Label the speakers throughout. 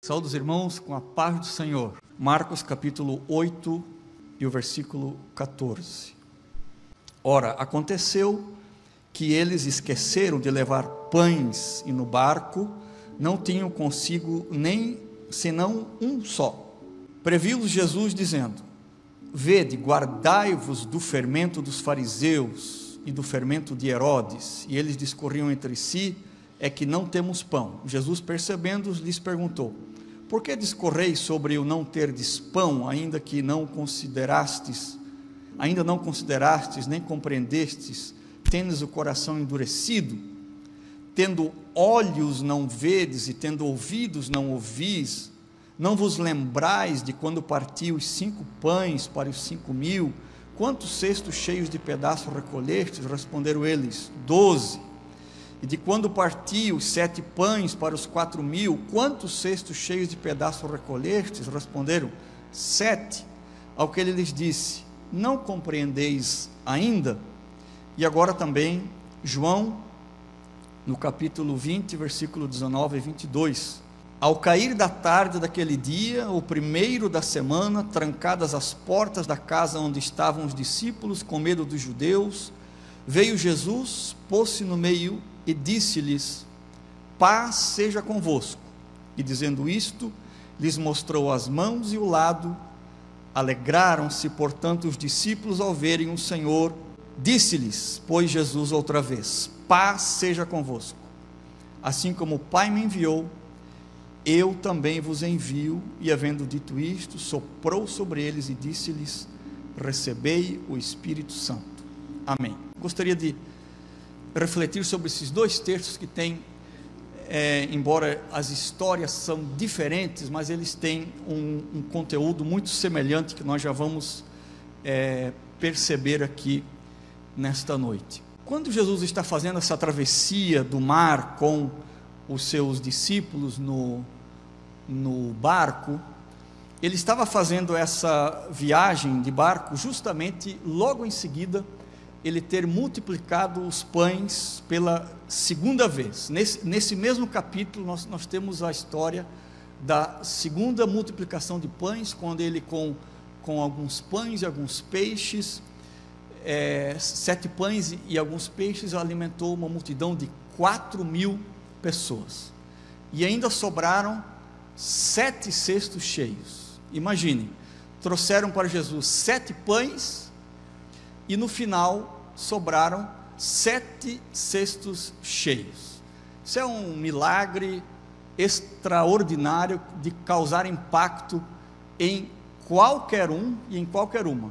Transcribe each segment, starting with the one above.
Speaker 1: Saúde os irmãos com a paz do Senhor. Marcos capítulo 8 e o versículo 14. Ora, aconteceu que eles esqueceram de levar pães e no barco não tinham consigo nem senão um só. Previu-os Jesus dizendo: Vede, guardai-vos do fermento dos fariseus e do fermento de Herodes. E eles discorriam entre si: é que não temos pão. Jesus, percebendo-os, lhes perguntou: por que discorreis sobre o não terdes pão, ainda não considerastes, nem compreendestes, tendes o coração endurecido? Tendo olhos não vedes, e tendo ouvidos não ouvis? Não vos lembrais de quando parti os 5 pães para os 5.000? Quantos cestos cheios de pedaços recolhestes? Responderam eles: 12. E de quando parti os 7 pães para os 4.000, quantos cestos cheios de pedaços recolhestes? Responderam: 7. Ao que ele lhes disse: não compreendeis ainda? E agora também, João, no capítulo 20, versículo 19 e 22. Ao cair da tarde daquele dia, o primeiro da semana, trancadas as portas da casa onde estavam os discípulos, com medo dos judeus, veio Jesus, pôs-se no meio e disse-lhes: paz seja convosco. E dizendo isto, lhes mostrou as mãos e o lado. Alegraram-se, portanto, os discípulos ao verem o Senhor. Disse-lhes, pois, Jesus outra vez: paz seja convosco. Assim como o Pai me enviou, eu também vos envio. E havendo dito isto, soprou sobre eles e disse-lhes: recebei o Espírito Santo. Amém. Gostaria de refletir sobre esses 2 textos que têm, embora as histórias são diferentes, mas eles têm um conteúdo muito semelhante que nós já vamos perceber aqui nesta noite. Quando Jesus está fazendo essa travessia do mar com os seus discípulos no barco, ele estava fazendo essa viagem de barco justamente logo em seguida ele ter multiplicado os pães pela segunda vez. Nesse mesmo capítulo nós temos a história da segunda multiplicação de pães, quando ele com alguns pães e alguns peixes, 7 pães e alguns peixes, alimentou uma multidão de 4.000 pessoas, e ainda sobraram 7 cestos cheios. Imaginem, trouxeram para Jesus 7 pães, e no final sobraram 7 cestos cheios. Isso é um milagre extraordinário de causar impacto em qualquer um e em qualquer uma.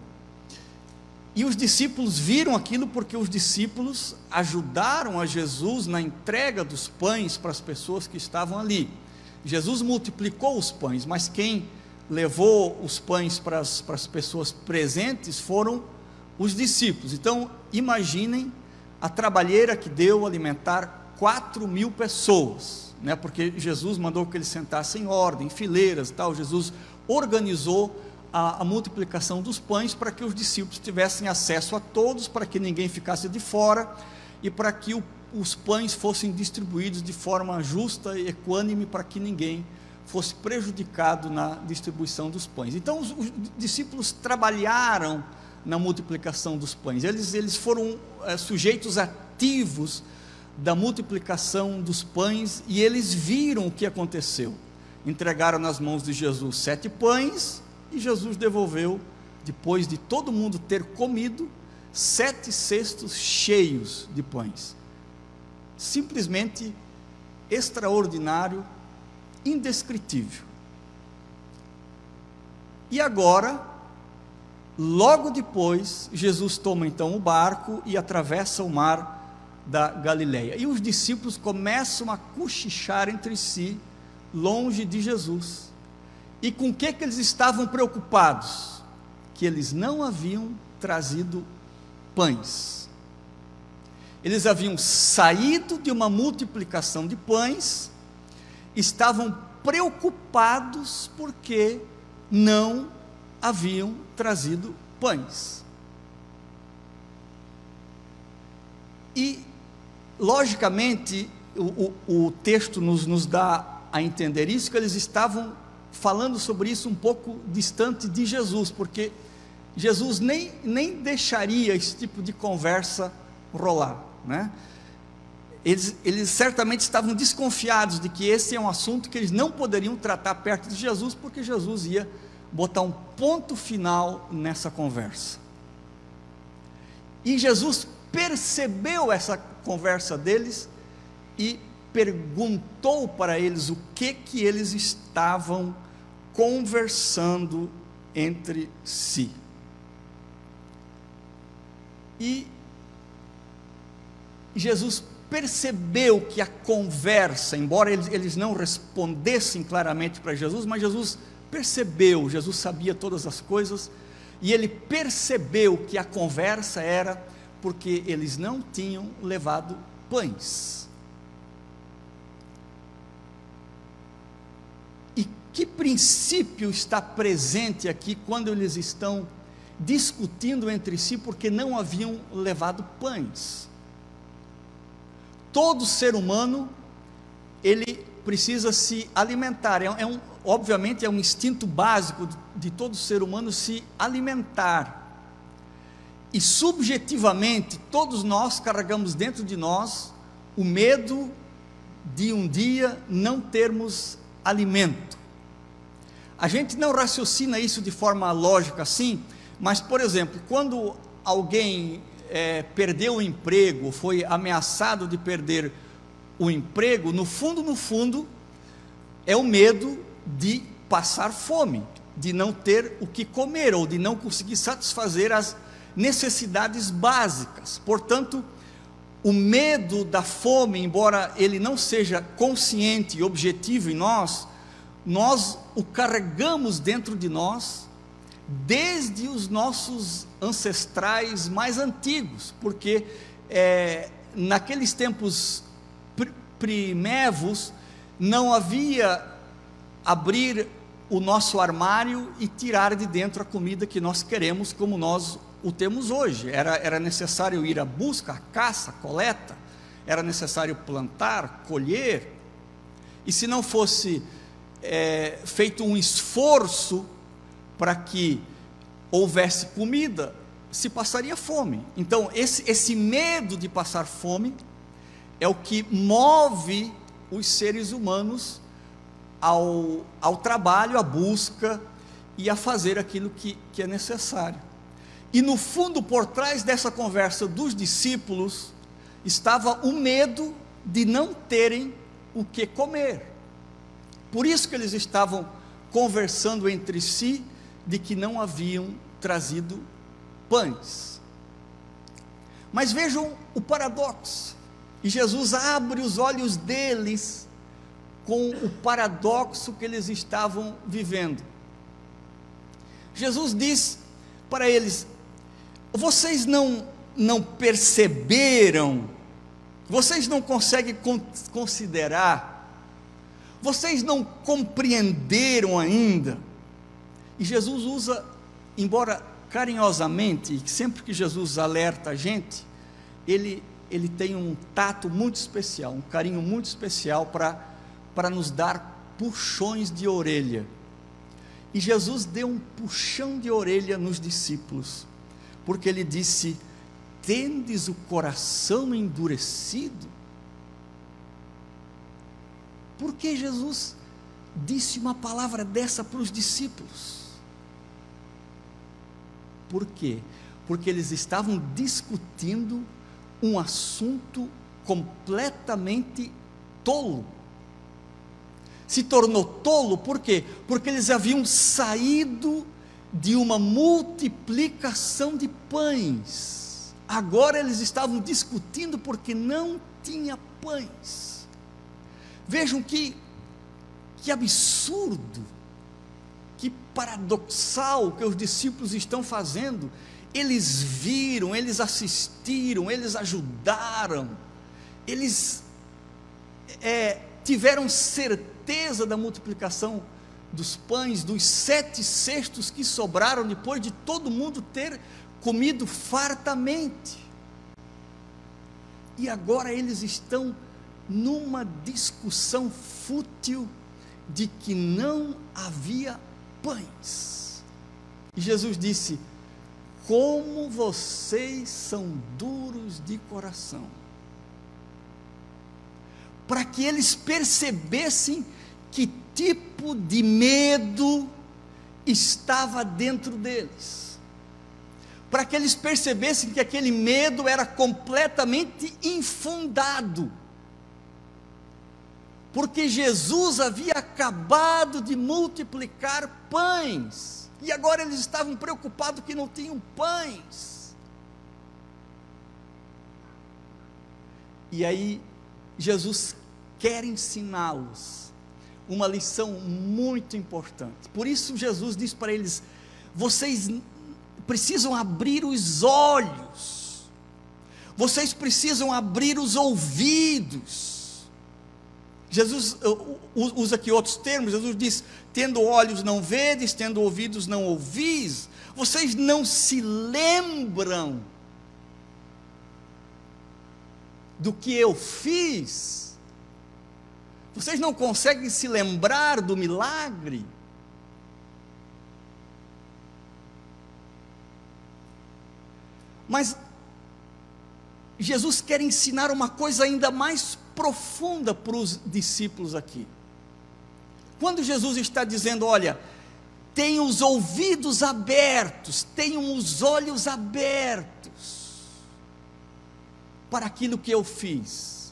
Speaker 1: E os discípulos viram aquilo porque os discípulos ajudaram a Jesus na entrega dos pães para as pessoas que estavam ali. Jesus multiplicou os pães, mas quem levou os pães para as pessoas presentes foram os discípulos. Então imaginem a trabalheira que deu alimentar 4.000 pessoas, né? Porque Jesus mandou que eles sentassem em ordem, em fileiras e tal. Jesus organizou a multiplicação dos pães para que os discípulos tivessem acesso a todos, para que ninguém ficasse de fora, e para que os pães fossem distribuídos de forma justa e equânime, para que ninguém fosse prejudicado na distribuição dos pães. Então os discípulos trabalharam na multiplicação dos pães. Eles foram sujeitos ativos da multiplicação dos pães, e eles viram o que aconteceu. Entregaram nas mãos de Jesus 7 pães, e Jesus devolveu, depois de todo mundo ter comido, 7 cestos cheios de pães. Simplesmente extraordinário, indescritível. E agora, logo depois, Jesus toma então o barco e atravessa o mar da Galileia, e os discípulos começam a cochichar entre si, longe de Jesus. E com que eles estavam preocupados? Que eles não haviam trazido pães. Eles haviam saído de uma multiplicação de pães, estavam preocupados porque não haviam trazido pães. E logicamente o texto nos dá a entender isso, que eles estavam falando sobre isso um pouco distante de Jesus, porque Jesus nem deixaria esse tipo de conversa rolar, né? Eles certamente estavam desconfiados de que esse é um assunto que eles não poderiam tratar perto de Jesus, porque Jesus ia botar um ponto final nessa conversa. E Jesus percebeu essa conversa deles e perguntou para eles o que eles estavam conversando entre si. E Jesus percebeu que a conversa, embora eles não respondessem claramente para Jesus, mas Jesus percebeu, Jesus sabia todas as coisas, e ele percebeu que a conversa era porque eles não tinham levado pães. E que princípio está presente aqui quando eles estão discutindo entre si porque não haviam levado pães? Todo ser humano, ele precisa se alimentar, obviamente é um instinto básico de todo ser humano se alimentar, e subjetivamente, todos nós carregamos dentro de nós o medo de um dia não termos alimento. A gente não raciocina isso de forma lógica assim, mas por exemplo, quando alguém perdeu o emprego, foi ameaçado de perder o emprego, no fundo, é o medo de passar fome, de não ter o que comer, ou de não conseguir satisfazer as necessidades básicas. Portanto, o medo da fome, embora ele não seja consciente e objetivo em nós o carregamos dentro de nós, desde os nossos ancestrais mais antigos, porque naqueles tempos primevos, não havia abrir o nosso armário e tirar de dentro a comida que nós queremos, como nós o temos hoje. Era necessário ir à busca, à caça, à coleta, era necessário plantar, colher, e se não fosse feito um esforço para que houvesse comida, se passaria fome. Então esse medo de passar fome é o que move os seres humanos ao trabalho, à busca e a fazer aquilo que é necessário. E no fundo, por trás dessa conversa dos discípulos, estava o medo de não terem o que comer. Por isso que eles estavam conversando entre si, de que não haviam trazido pães. Mas vejam o paradoxo, e Jesus abre os olhos deles com o paradoxo que eles estavam vivendo. Jesus diz para eles: vocês não perceberam, vocês não conseguem considerar, vocês não compreenderam ainda. E Jesus usa, embora carinhosamente, e sempre que Jesus alerta a gente, ele tem um tato muito especial, um carinho muito especial para nos dar puxões de orelha. E Jesus deu um puxão de orelha nos discípulos, porque ele disse: tendes o coração endurecido? Por que Jesus disse uma palavra dessa para os discípulos? Por quê? Porque eles estavam discutindo um assunto completamente tolo. Se tornou tolo por quê? Porque eles haviam saído de uma multiplicação de pães. Agora eles estavam discutindo porque não tinha pães. Vejam que absurdo, que paradoxal que os discípulos estão fazendo. Eles viram, eles assistiram, eles ajudaram, eles tiveram certeza da multiplicação dos pães, dos 7 cestos que sobraram depois de todo mundo ter comido fartamente. E agora eles estão numa discussão fútil de que não havia pães. E Jesus disse: como vocês são duros de coração. Para que eles percebessem que tipo de medo estava dentro deles. Para que eles percebessem que aquele medo era completamente infundado. Porque Jesus havia acabado de multiplicar pães, e agora eles estavam preocupados que não tinham pães. E aí Jesus quer ensiná-los uma lição muito importante. Por isso Jesus diz para eles: vocês precisam abrir os olhos, vocês precisam abrir os ouvidos. Jesus usa aqui outros termos. Jesus diz: tendo olhos não vedes, tendo ouvidos não ouvis. Vocês não se lembram do que eu fiz? Vocês não conseguem se lembrar do milagre? Mas Jesus quer ensinar uma coisa ainda mais profunda para os discípulos aqui. Quando Jesus está dizendo: olha, tenham os ouvidos abertos, tenham os olhos abertos para aquilo que eu fiz.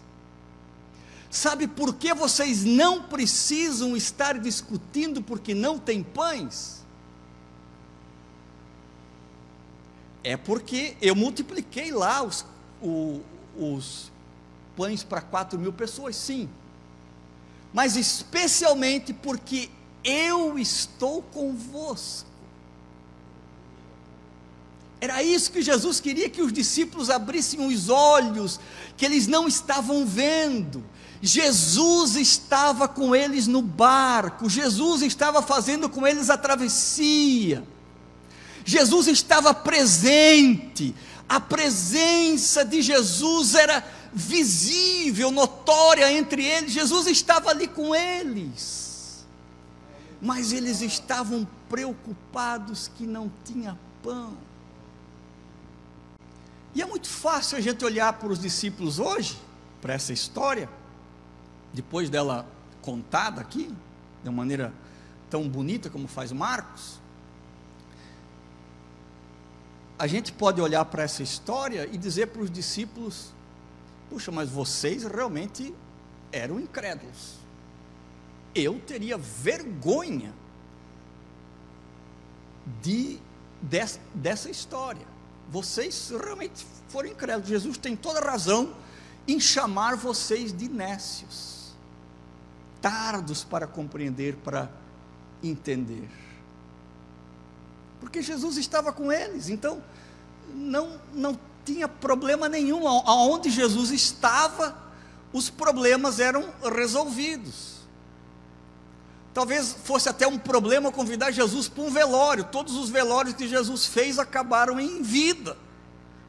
Speaker 1: Sabe por que vocês não precisam estar discutindo porque não tem pães? É porque eu multipliquei lá os pães para 4.000 pessoas, sim, mas especialmente porque eu estou convosco. Era isso que Jesus queria, que os discípulos abrissem os olhos, que eles não estavam vendo. Jesus estava com eles no barco, Jesus estava fazendo com eles a travessia, Jesus estava presente. A presença de Jesus era visível, notória entre eles. Jesus estava ali com eles, mas eles estavam preocupados que não tinha pão. E é muito fácil a gente olhar para os discípulos hoje, para essa história, depois dela contada aqui, de uma maneira tão bonita como faz Marcos. A gente pode olhar para essa história e dizer para os discípulos: puxa, mas vocês realmente eram incrédulos. Eu teria vergonha dessa história. Vocês realmente foram incrédulos. Jesus tem toda a razão em chamar vocês de nécios, tardos para compreender, para entender. Porque Jesus estava com eles, então não tinha problema nenhum. Aonde Jesus estava, os problemas eram resolvidos. Talvez fosse até um problema convidar Jesus para um velório. Todos os velórios que Jesus fez acabaram em vida,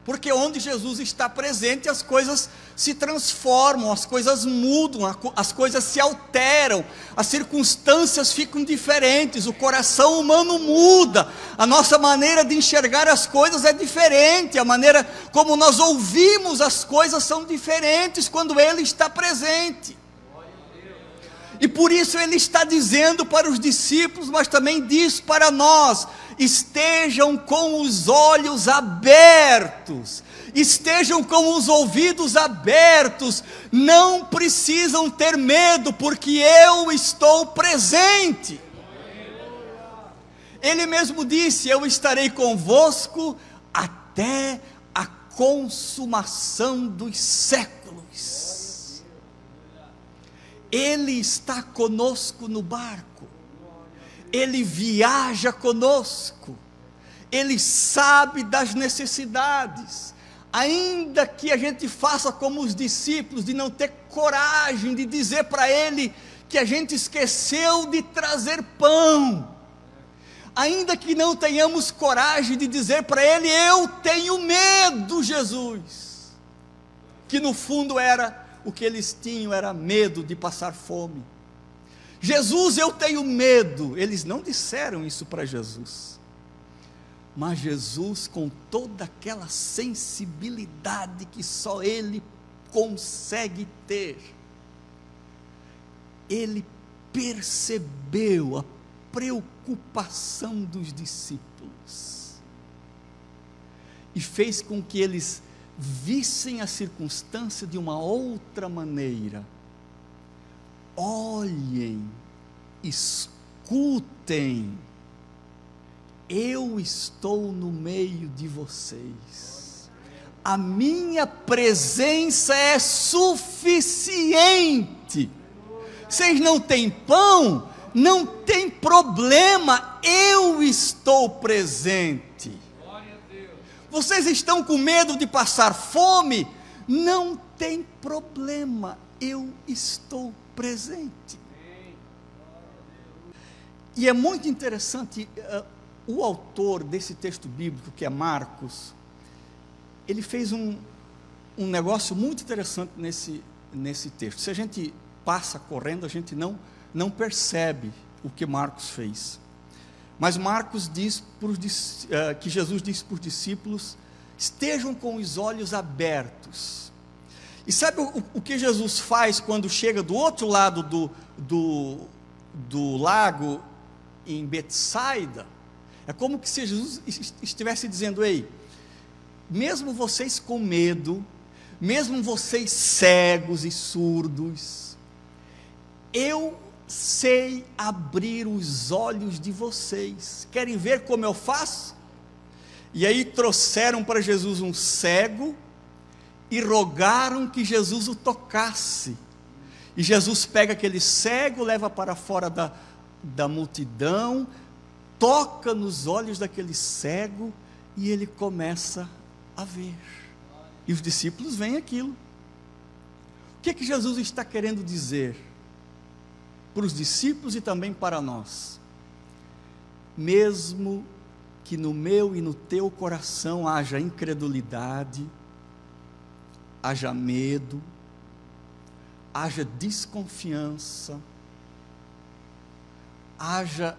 Speaker 1: porque onde Jesus está presente, as coisas se transformam, as coisas mudam, as coisas se alteram, as circunstâncias ficam diferentes, o coração humano muda, a nossa maneira de enxergar as coisas é diferente, a maneira como nós ouvimos as coisas são diferentes quando Ele está presente. E por isso Ele está dizendo para os discípulos, mas também diz para nós: estejam com os olhos abertos, estejam com os ouvidos abertos, não precisam ter medo, porque eu estou presente. Ele mesmo disse: eu estarei convosco até a consumação dos séculos. Ele está conosco no barco, Ele viaja conosco, Ele sabe das necessidades, ainda que a gente faça como os discípulos, de não ter coragem de dizer para Ele que a gente esqueceu de trazer pão, ainda que não tenhamos coragem de dizer para Ele: eu tenho medo, Jesus, que no fundo era o que eles tinham era medo de passar fome. Jesus, eu tenho medo. Eles não disseram isso para Jesus. Mas Jesus, com toda aquela sensibilidade que só Ele consegue ter, Ele percebeu a preocupação dos discípulos e fez com que eles vissem a circunstância de uma outra maneira. Olhem, escutem, eu estou no meio de vocês, a minha presença é suficiente. Vocês não têm pão? Não tem problema, eu estou presente. Vocês estão com medo de passar fome? Não tem problema, eu estou presente. E é muito interessante, o autor desse texto bíblico, que é Marcos, ele fez um negócio muito interessante nesse texto. Se a gente passa correndo, a gente não percebe o que Marcos fez. Mas Marcos diz que Jesus disse para os discípulos: estejam com os olhos abertos. E sabe o que Jesus faz quando chega do outro lado do lago, em Betsaida? É como que se Jesus estivesse dizendo: ei, mesmo vocês com medo, mesmo vocês cegos e surdos, eu sei abrir os olhos de vocês. Querem ver como eu faço? E aí trouxeram para Jesus um cego e rogaram que Jesus o tocasse. E Jesus pega aquele cego, leva para fora da multidão, toca nos olhos daquele cego e ele começa a ver. E os discípulos veem aquilo. O que Jesus está querendo dizer para os discípulos e também para nós? Mesmo que no meu e no teu coração haja incredulidade, haja medo, haja desconfiança, haja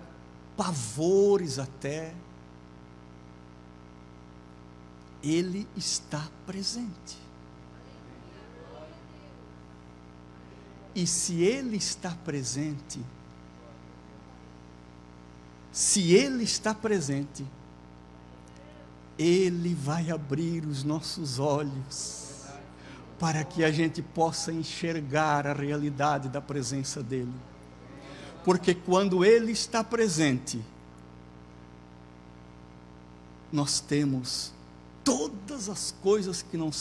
Speaker 1: pavores até, Ele está presente. E se Ele está presente, Ele vai abrir os nossos olhos, para que a gente possa enxergar a realidade da presença dEle. Porque quando Ele está presente, nós temos todas as coisas que nos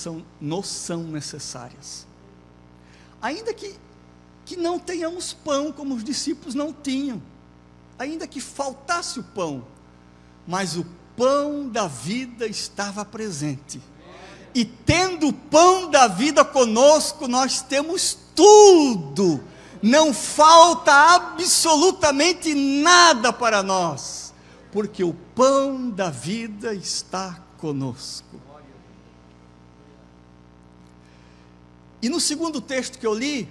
Speaker 1: são necessárias. Ainda que não tenhamos pão, como os discípulos não tinham, ainda que faltasse o pão, mas o pão da vida estava presente. E tendo o pão da vida conosco, nós temos tudo, não falta absolutamente nada para nós, porque o pão da vida está conosco. E no segundo texto que eu li,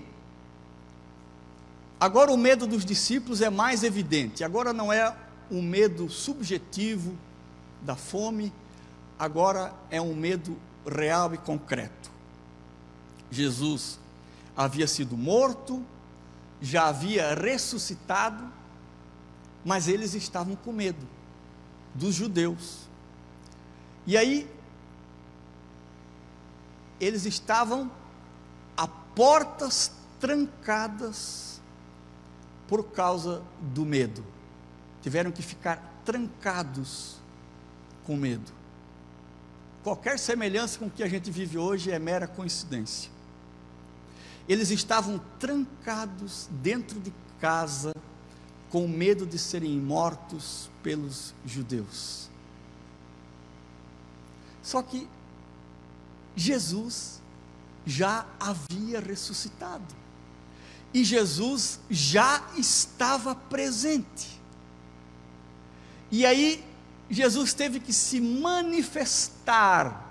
Speaker 1: agora o medo dos discípulos é mais evidente. Agora não é um medo subjetivo da fome, agora é um medo real e concreto. Jesus havia sido morto, já havia ressuscitado, mas eles estavam com medo dos judeus. E aí, eles estavam a portas trancadas por causa do medo. Tiveram que ficar trancados com medo. Qualquer semelhança com o que a gente vive hoje é mera coincidência. Eles estavam trancados dentro de casa, com medo de serem mortos pelos judeus. Só que Jesus já havia ressuscitado, e Jesus já estava presente. E aí Jesus teve que se manifestar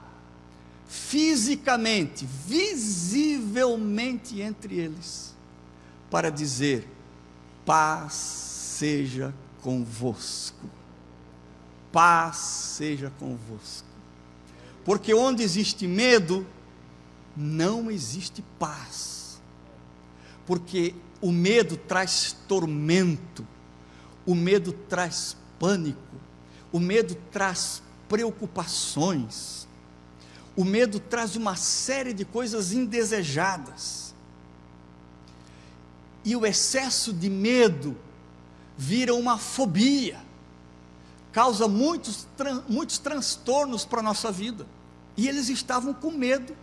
Speaker 1: fisicamente, visivelmente entre eles, para dizer: paz seja convosco. Paz seja convosco. Porque onde existe medo, não existe paz. Porque o medo traz tormento, o medo traz pânico, o medo traz preocupações, o medo traz uma série de coisas indesejadas. E o excesso de medo vira uma fobia, causa muitos transtornos para a nossa vida. E eles estavam com medo,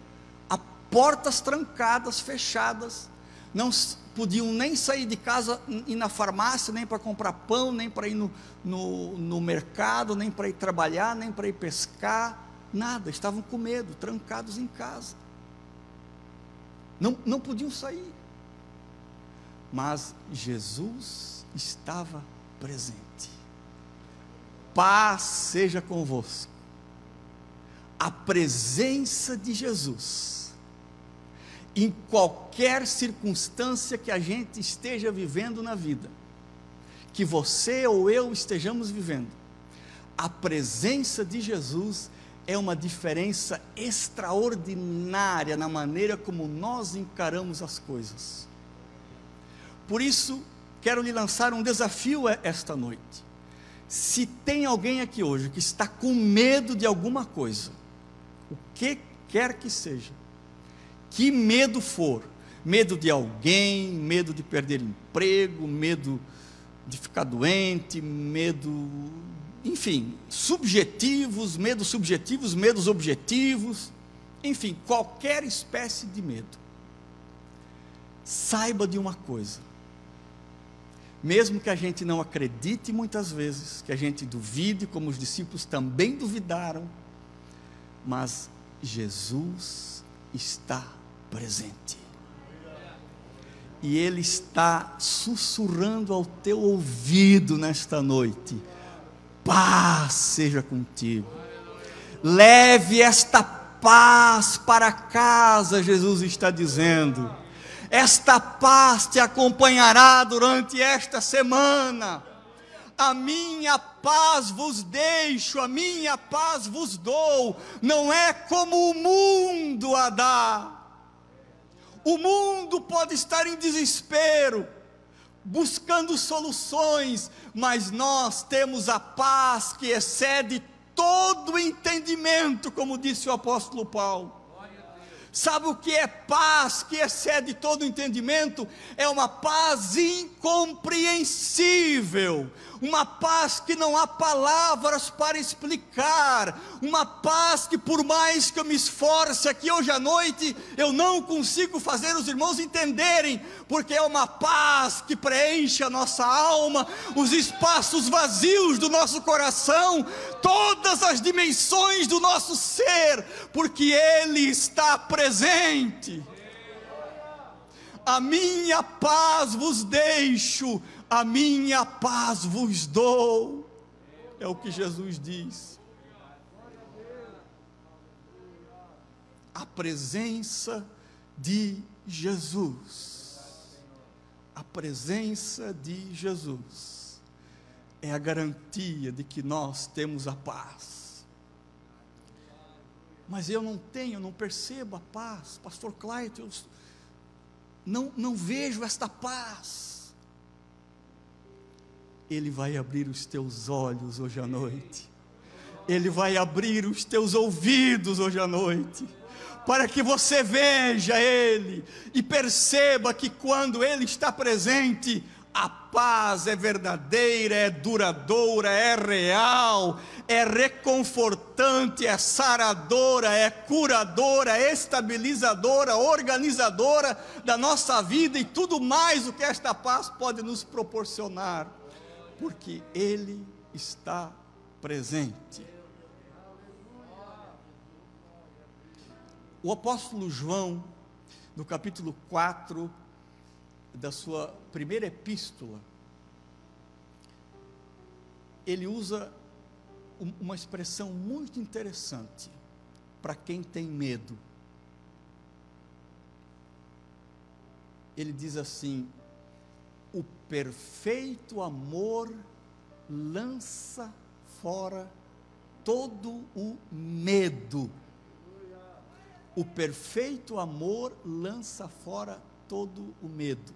Speaker 1: a portas trancadas, fechadas, não podiam nem sair de casa, ir na farmácia, nem para comprar pão, nem para ir no mercado, nem para ir trabalhar, nem para ir pescar, nada, estavam com medo, trancados em casa, não podiam sair. Mas Jesus estava presente. Paz seja convosco. A presença de Jesus, em qualquer circunstância que a gente esteja vivendo na vida, que você ou eu estejamos vivendo, a presença de Jesus é uma diferença extraordinária na maneira como nós encaramos as coisas. Por isso, quero lhe lançar um desafio esta noite. Se tem alguém aqui hoje que está com medo de alguma coisa, o que quer que seja, que medo for, medo de alguém, medo de perder emprego, medo de ficar doente, medo, enfim, medos objetivos, enfim, qualquer espécie de medo, saiba de uma coisa: mesmo que a gente não acredite muitas vezes, que a gente duvide, como os discípulos também duvidaram, mas Jesus está presente. E Ele está sussurrando ao teu ouvido nesta noite: paz seja contigo. Leve esta paz para casa, Jesus está dizendo. Esta paz te acompanhará durante esta semana. A minha paz vos deixo, a minha paz vos dou. Não é como o mundo a dá. O mundo pode estar em desespero, buscando soluções, mas nós temos a paz que excede todo entendimento, como disse o apóstolo Paulo. Sabe o que é paz que excede todo entendimento? É uma paz incompreensível, uma paz que não há palavras para explicar, uma paz que, por mais que eu me esforce aqui hoje à noite, eu não consigo fazer os irmãos entenderem, porque é uma paz que preenche a nossa alma, os espaços vazios do nosso coração, todas as dimensões do nosso ser, porque Ele está presente. A minha paz vos deixo, a minha paz vos dou, é o que Jesus diz. A presença de Jesus, a presença de Jesus é a garantia de que nós temos a paz. Mas eu não percebo a paz, pastor Clayton, não vejo esta paz. Ele vai abrir os teus olhos hoje à noite, Ele vai abrir os teus ouvidos hoje à noite, para que você veja Ele, e perceba que quando Ele está presente, a paz é verdadeira, é duradoura, é real, é reconfortante, é saradora, é curadora, é estabilizadora, organizadora da nossa vida, e tudo mais o que esta paz pode nos proporcionar, porque Ele está presente. O apóstolo João, no capítulo 4, da sua primeira epístola, ele usa uma expressão muito interessante. para quem tem medo. Ele diz assim: o perfeito amor lança fora todo o medo. O perfeito amor lança fora todo o medo.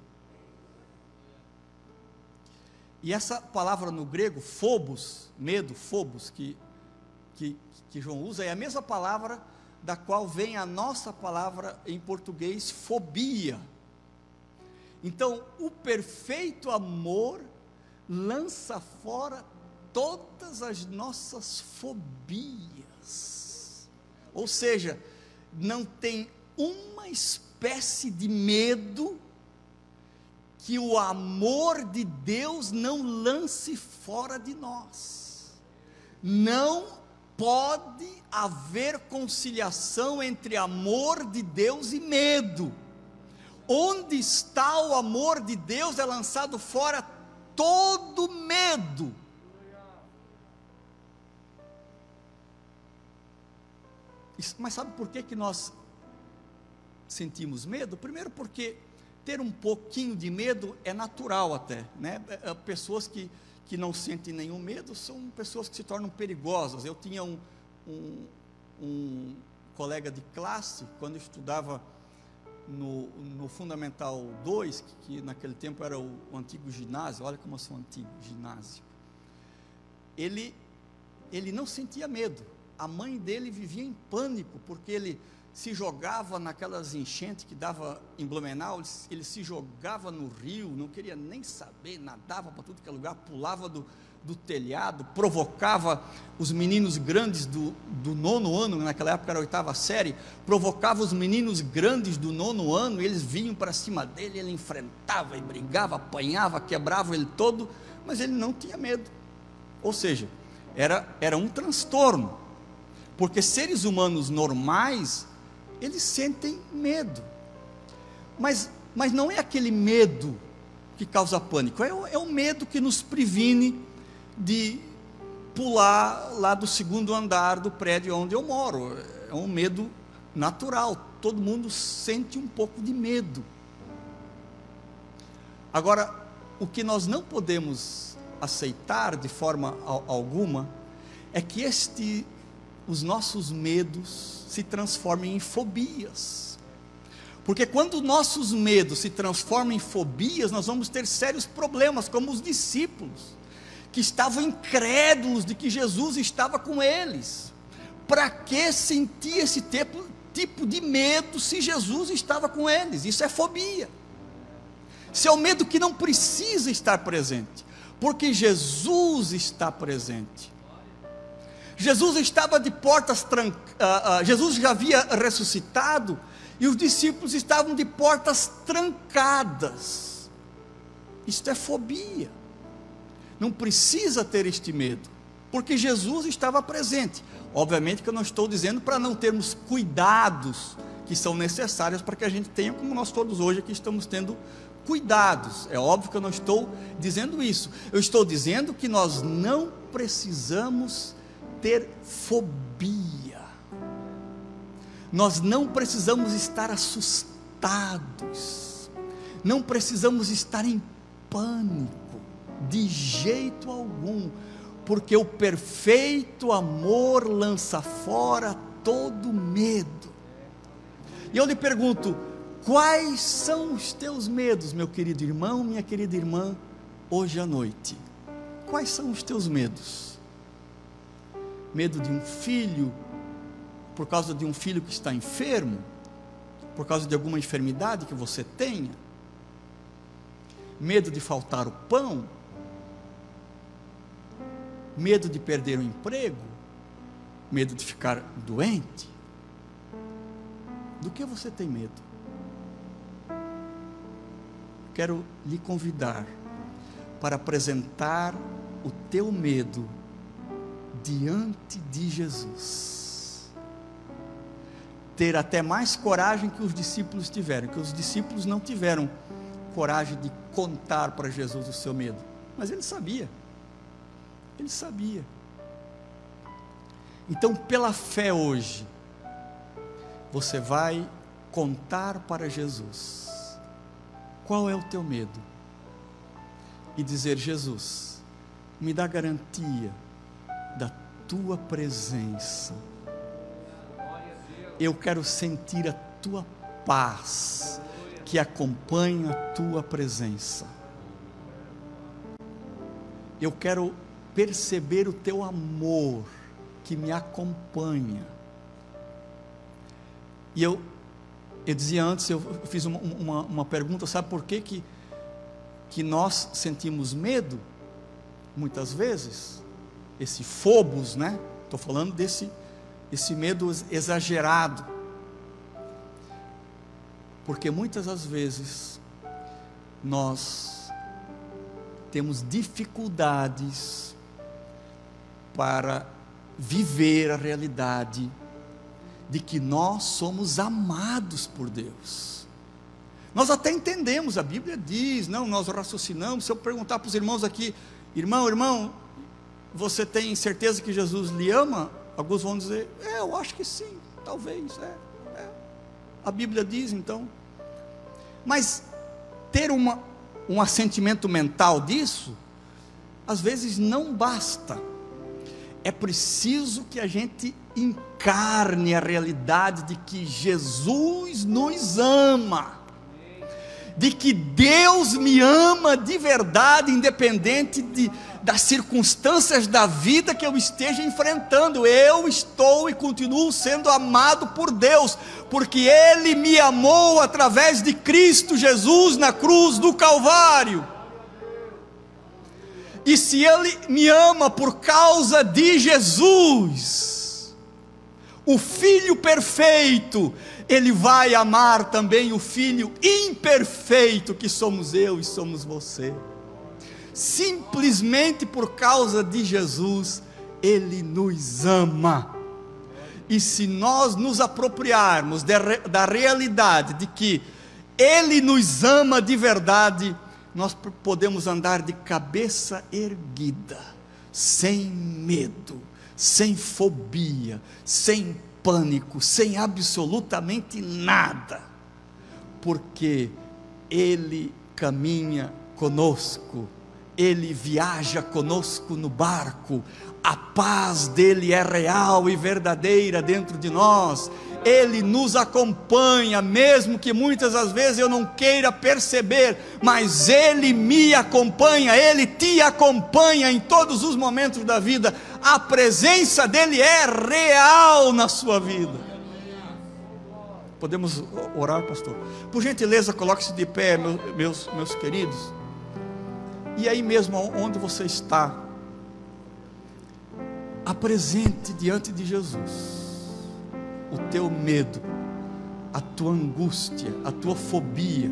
Speaker 1: E essa palavra no grego, phobos, medo, phobos, que João usa, é a mesma palavra da qual vem a nossa palavra em português, fobia. Então, o perfeito amor lança fora todas as nossas fobias. Ou seja, não tem uma espécie de medo que o amor de Deus não lance fora de nós. Não pode haver conciliação entre amor de Deus e medo. Onde está o amor de Deus, é lançado fora todo medo. Mas sabe por que nós sentimos medo? Primeiro porque ter um pouquinho de medo é natural até, né? Pessoas que não sentem nenhum medo são pessoas que se tornam perigosas. Eu tinha um colega de classe, quando eu estudava no Fundamental 2, que naquele tempo era o antigo ginásio. Olha como eu sou antigo, ginásio. Ele não sentia medo. A mãe dele vivia em pânico, porque ele se jogava naquelas enchentes que dava em Blumenau, ele se jogava no rio, não queria nem saber, nadava para tudo que é lugar, pulava do telhado, provocava os meninos grandes do 9º ano, naquela época era a 8ª série, provocava os meninos grandes do 9º ano, eles vinham para cima dele, ele enfrentava e brigava, apanhava, quebrava ele todo, mas ele não tinha medo. Ou seja, era um transtorno, porque seres humanos normais, eles sentem medo, mas não é aquele medo que causa pânico, é o medo que nos previne de pular lá do 2º andar do prédio onde eu moro. É um medo natural, todo mundo sente um pouco de medo. Agora, o que nós não podemos aceitar de forma alguma, é que os nossos medos se transformem em fobias, porque quando nossos medos se transformam em fobias, nós vamos ter sérios problemas, como os discípulos, que estavam incrédulos de que Jesus estava com eles. Para que sentir esse tipo de medo, se Jesus estava com eles? Isso é fobia. Isso é o medo que não precisa estar presente, porque Jesus está presente. Jesus estava de portas trancadas, Jesus já havia ressuscitado, e os discípulos estavam de portas trancadas. Isto é fobia. Não precisa ter este medo, porque Jesus estava presente. Obviamente que eu não estou dizendo para não termos cuidados que são necessários para que a gente tenha, como nós todos hoje aqui estamos tendo cuidados. É óbvio que eu não estou dizendo isso. Eu estou dizendo que nós não precisamos ter fobia. Nós não precisamos estar assustados. Não precisamos estar em pânico, de jeito algum, porque o perfeito amor lança fora todo medo. E eu lhe pergunto: quais são os teus medos, meu querido irmão, minha querida irmã, hoje à noite? Quais são os teus medos? Medo de um filho, por causa de um filho que está enfermo, por causa de alguma enfermidade que você tenha? Medo de faltar o pão? Medo de perder o emprego? Medo de ficar doente? Do que você tem medo? Quero lhe convidar para apresentar o teu medo diante de Jesus. Ter até mais coragem que os discípulos tiveram, que os discípulos não tiveram coragem de contar para Jesus o seu medo, mas ele sabia. Então, pela fé hoje, você vai contar para Jesus qual é o teu medo e dizer: Jesus, me dá garantia da tua presença. Eu quero sentir a tua paz que acompanha a tua presença. Eu quero perceber o teu amor que me acompanha. E eu dizia antes, eu fiz uma pergunta: sabe por que nós sentimos medo? Muitas vezes, esse phobos, né? Estou falando esse medo exagerado, porque muitas das vezes nós temos dificuldades para viver a realidade de que nós somos amados por Deus. Nós até entendemos, a Bíblia diz, não, nós raciocinamos. Se eu perguntar para os irmãos aqui: irmão, você tem certeza que Jesus lhe ama? Alguns vão dizer: eu acho que sim, talvez, a Bíblia diz, então. Mas ter um assentimento mental disso, às vezes não basta. É preciso que a gente encarne a realidade de que Jesus nos ama, de que Deus me ama de verdade, independente das circunstâncias da vida que eu esteja enfrentando. Eu estou e continuo sendo amado por Deus, porque Ele me amou através de Cristo Jesus na cruz do Calvário. E se Ele me ama por causa de Jesus, o Filho perfeito, Ele vai amar também o Filho imperfeito, que somos eu e somos você. Simplesmente por causa de Jesus, Ele nos ama. E se nós nos apropriarmos da realidade de que Ele nos ama de verdade, nós podemos andar de cabeça erguida, sem medo, sem fobia, sem pânico, sem absolutamente nada, porque Ele caminha conosco, Ele viaja conosco no barco, a paz dEle é real e verdadeira dentro de nós. Ele nos acompanha, mesmo que muitas das vezes eu não queira perceber, mas Ele me acompanha, Ele te acompanha em todos os momentos da vida. A presença dEle é real na sua vida. Podemos orar, pastor? Por gentileza, coloque-se de pé, meus queridos. E aí mesmo onde você está, apresente diante de Jesus o teu medo, a tua angústia, a tua fobia.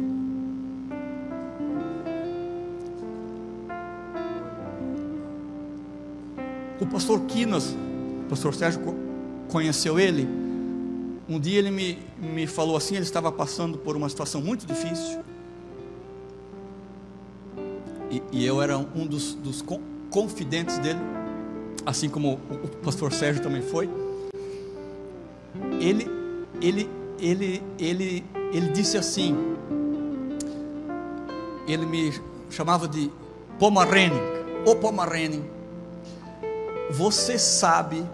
Speaker 1: O pastor Quinas, o pastor Sérgio conheceu ele. Um dia ele me falou assim, ele estava passando por uma situação muito difícil, e eu era um dos confidentes dele, assim como o pastor Sérgio também foi. Ele disse assim, ele me chamava de Pomeranian. Ô Pomeranian, você sabe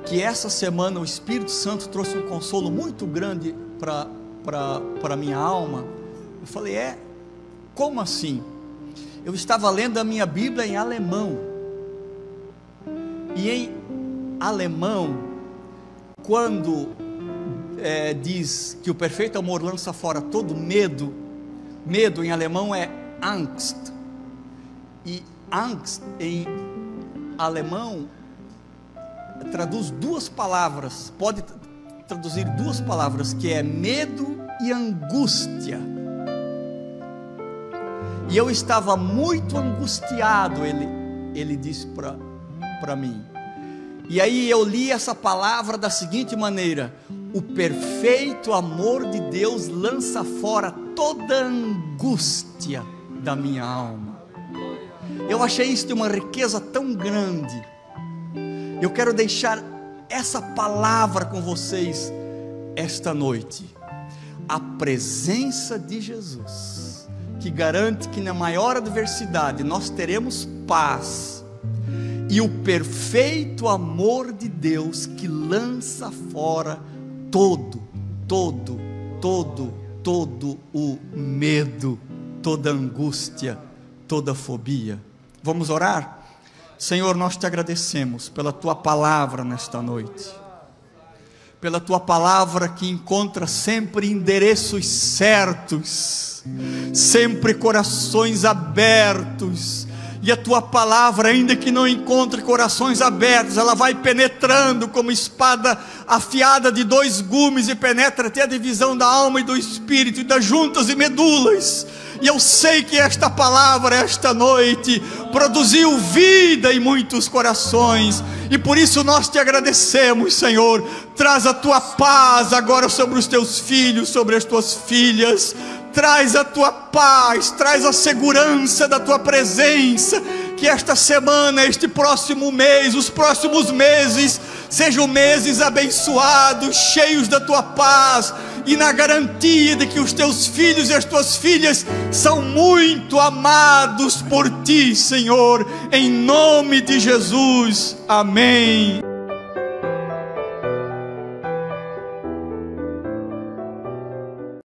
Speaker 1: que essa semana o Espírito Santo trouxe um consolo muito grande para a minha alma? Eu falei: como assim? Eu estava lendo a minha Bíblia em alemão, e em alemão, quando diz que o perfeito amor lança fora todo medo, medo em alemão é Angst, e Angst em alemão traduz duas palavras, pode traduzir duas palavras, que é medo e angústia. E eu estava muito angustiado, ele disse para mim. E aí eu li essa palavra da seguinte maneira: o perfeito amor de Deus lança fora toda angústia da minha alma. Eu achei isso de uma riqueza tão grande. Eu quero deixar essa palavra com vocês esta noite. A presença de Jesus, que garante que na maior adversidade nós teremos paz, e o perfeito amor de Deus que lança fora todo o medo, toda angústia, toda fobia. Vamos orar? Senhor, nós te agradecemos pela tua palavra nesta noite, pela tua palavra que encontra sempre endereços certos, sempre corações abertos. E a tua palavra, ainda que não encontre corações abertos, ela vai penetrando como espada afiada de 2 gumes, e penetra até a divisão da alma e do espírito, e das juntas e medulas. E eu sei que esta palavra, esta noite, produziu vida em muitos corações, e por isso nós te agradecemos, Senhor. Traz a tua paz agora sobre os teus filhos, sobre as tuas filhas. Traz a tua paz, traz a segurança da tua presença. Que esta semana, este próximo mês, os próximos meses, sejam meses abençoados, cheios da tua paz, e na garantia de que os teus filhos e as tuas filhas são muito amados por ti, Senhor, em nome de Jesus, amém.